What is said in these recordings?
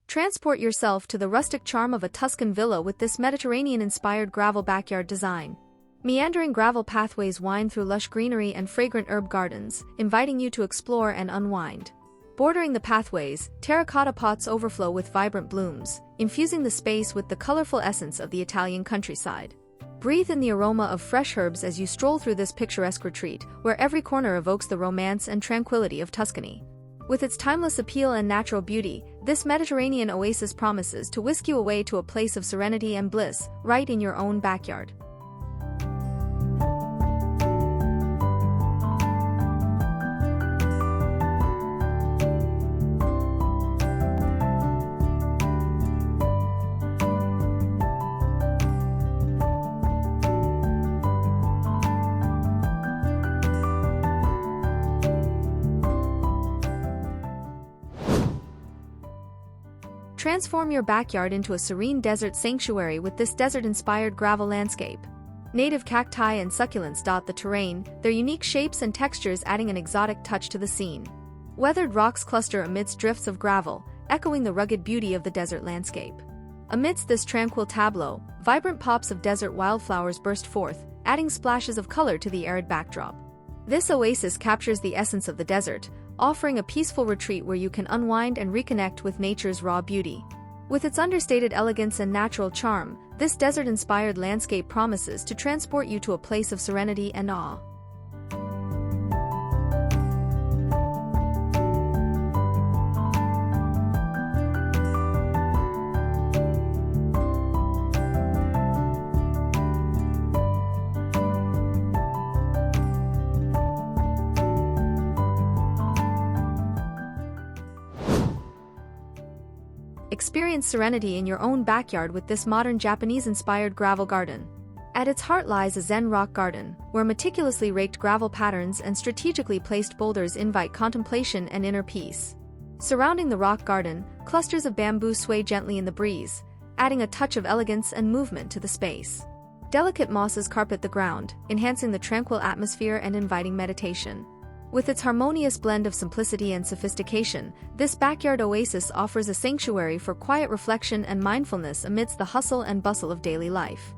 Transport yourself to the rustic charm of a Tuscan villa with this Mediterranean-inspired gravel backyard design. Meandering gravel pathways wind through lush greenery and fragrant herb gardens, inviting you to explore and unwind. Bordering the pathways, terracotta pots overflow with vibrant blooms, infusing the space with the colorful essence of the Italian countryside. Breathe in the aroma of fresh herbs as you stroll through this picturesque retreat, where every corner evokes the romance and tranquility of Tuscany. With its timeless appeal and natural beauty, this Mediterranean oasis promises to whisk you away to a place of serenity and bliss, right in your own backyard. Transform your backyard into a serene desert sanctuary with this desert-inspired gravel landscape. Native cacti and succulents dot the terrain, their unique shapes and textures adding an exotic touch to the scene. Weathered rocks cluster amidst drifts of gravel, echoing the rugged beauty of the desert landscape. Amidst this tranquil tableau, vibrant pops of desert wildflowers burst forth, adding splashes of color to the arid backdrop. This oasis captures the essence of the desert, offering a peaceful retreat where you can unwind and reconnect with nature's raw beauty. With its understated elegance and natural charm, this desert-inspired landscape promises to transport you to a place of serenity and awe. Experience serenity in your own backyard with this modern Japanese-inspired gravel garden. At its heart lies a Zen rock garden, where meticulously raked gravel patterns and strategically placed boulders invite contemplation and inner peace. Surrounding the rock garden, clusters of bamboo sway gently in the breeze, adding a touch of elegance and movement to the space. Delicate mosses carpet the ground, enhancing the tranquil atmosphere and inviting meditation. With its harmonious blend of simplicity and sophistication, this backyard oasis offers a sanctuary for quiet reflection and mindfulness amidst the hustle and bustle of daily life.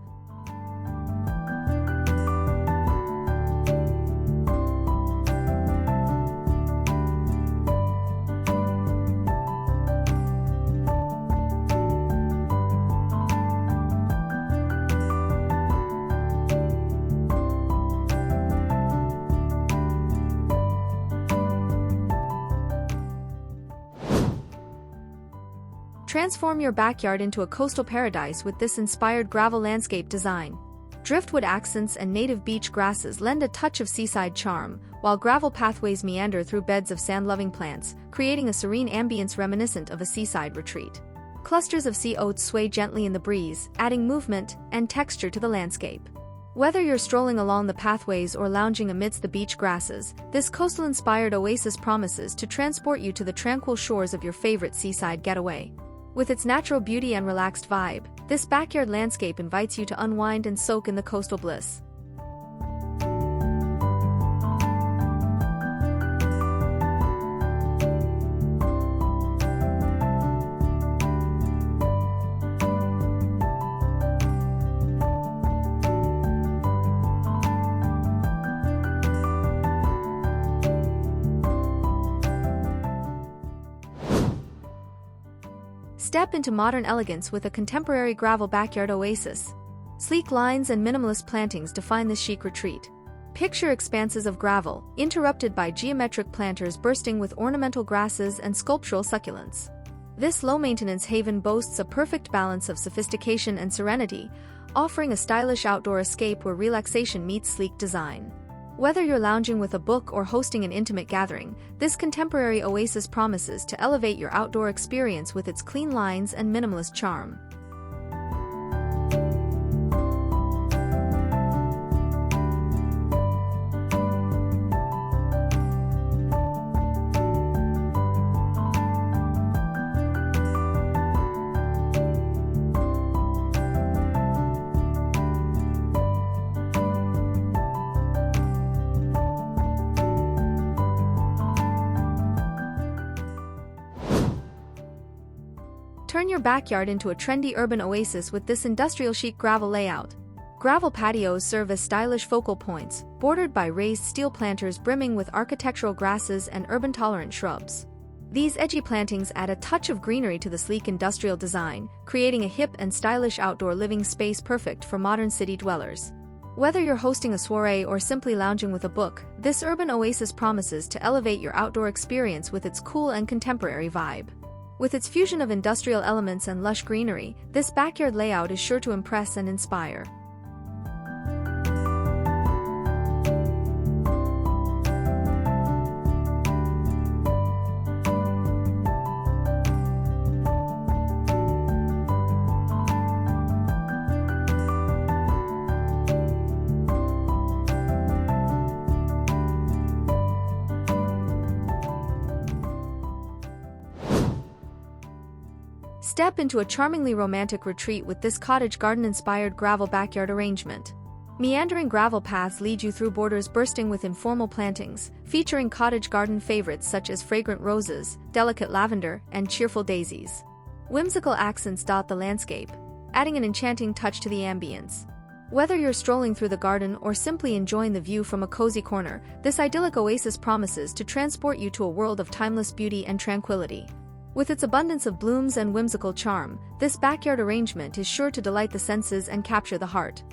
Transform your backyard into a coastal paradise with this inspired gravel landscape design. Driftwood accents and native beach grasses lend a touch of seaside charm, while gravel pathways meander through beds of sand-loving plants, creating a serene ambience reminiscent of a seaside retreat. Clusters of sea oats sway gently in the breeze, adding movement and texture to the landscape. Whether you're strolling along the pathways or lounging amidst the beach grasses, this coastal-inspired oasis promises to transport you to the tranquil shores of your favorite seaside getaway. With its natural beauty and relaxed vibe, this backyard landscape invites you to unwind and soak in the coastal bliss. Step into modern elegance with a contemporary gravel backyard oasis. Sleek lines and minimalist plantings define this chic retreat. Picture expanses of gravel, interrupted by geometric planters bursting with ornamental grasses and sculptural succulents. This low-maintenance haven boasts a perfect balance of sophistication and serenity, offering a stylish outdoor escape where relaxation meets sleek design. Whether you're lounging with a book or hosting an intimate gathering, this contemporary oasis promises to elevate your outdoor experience with its clean lines and minimalist charm. Turn your backyard into a trendy urban oasis with this industrial chic gravel layout. Gravel patios serve as stylish focal points, bordered by raised steel planters brimming with architectural grasses and urban-tolerant shrubs. These edgy plantings add a touch of greenery to the sleek industrial design, creating a hip and stylish outdoor living space perfect for modern city dwellers. Whether you're hosting a soiree or simply lounging with a book, this urban oasis promises to elevate your outdoor experience with its cool and contemporary vibe. With its fusion of industrial elements and lush greenery, this backyard layout is sure to impress and inspire. Step into a charmingly romantic retreat with this cottage garden-inspired gravel backyard arrangement. Meandering gravel paths lead you through borders bursting with informal plantings, featuring cottage garden favorites such as fragrant roses, delicate lavender, and cheerful daisies. Whimsical accents dot the landscape, adding an enchanting touch to the ambience. Whether you're strolling through the garden or simply enjoying the view from a cozy corner, this idyllic oasis promises to transport you to a world of timeless beauty and tranquility. With its abundance of blooms and whimsical charm, this backyard arrangement is sure to delight the senses and capture the heart.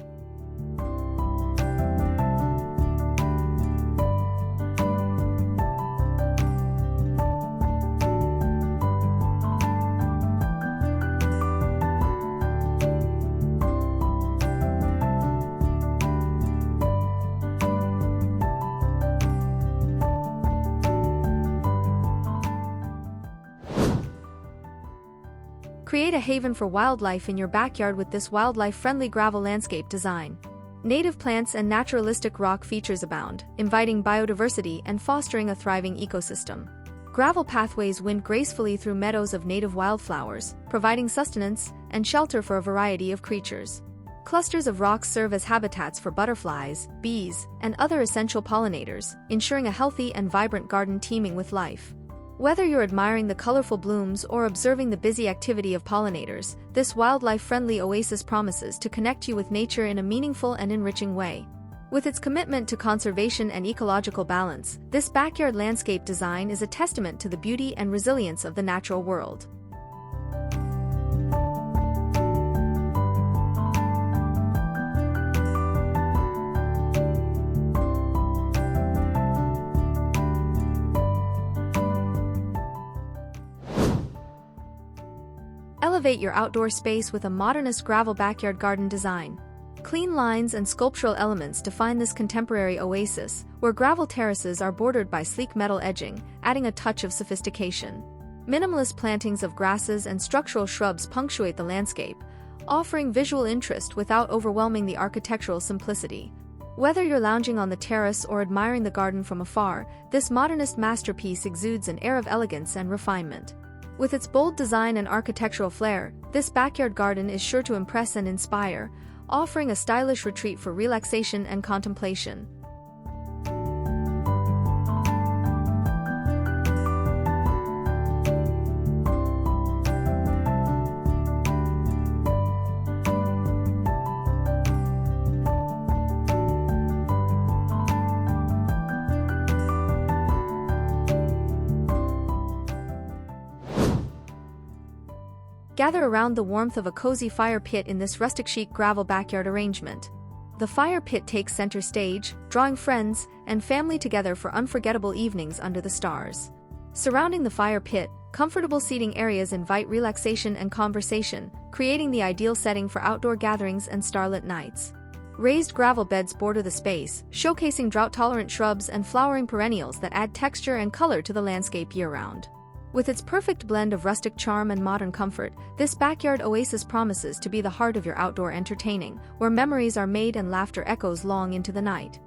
Create a haven for wildlife in your backyard with this wildlife-friendly gravel landscape design. Native plants and naturalistic rock features abound, inviting biodiversity and fostering a thriving ecosystem. Gravel pathways wind gracefully through meadows of native wildflowers, providing sustenance and shelter for a variety of creatures. Clusters of rocks serve as habitats for butterflies, bees, and other essential pollinators, ensuring a healthy and vibrant garden teeming with life. Whether you're admiring the colorful blooms or observing the busy activity of pollinators, this wildlife-friendly oasis promises to connect you with nature in a meaningful and enriching way. With its commitment to conservation and ecological balance, this backyard landscape design is a testament to the beauty and resilience of the natural world. Elevate your outdoor space with a modernist gravel backyard garden design. Clean lines and sculptural elements define this contemporary oasis, where gravel terraces are bordered by sleek metal edging, adding a touch of sophistication. Minimalist plantings of grasses and structural shrubs punctuate the landscape, offering visual interest without overwhelming the architectural simplicity. Whether you're lounging on the terrace or admiring the garden from afar, this modernist masterpiece exudes an air of elegance and refinement. With its bold design and architectural flair, this backyard garden is sure to impress and inspire, offering a stylish retreat for relaxation and contemplation. Gather around the warmth of a cozy fire pit in this rustic chic gravel backyard arrangement. The fire pit takes center stage, drawing friends and family together for unforgettable evenings under the stars. Surrounding the fire pit, comfortable seating areas invite relaxation and conversation, creating the ideal setting for outdoor gatherings and starlit nights. Raised gravel beds border the space, showcasing drought-tolerant shrubs and flowering perennials that add texture and color to the landscape year-round. With its perfect blend of rustic charm and modern comfort, this backyard oasis promises to be the heart of your outdoor entertaining, where memories are made and laughter echoes long into the night.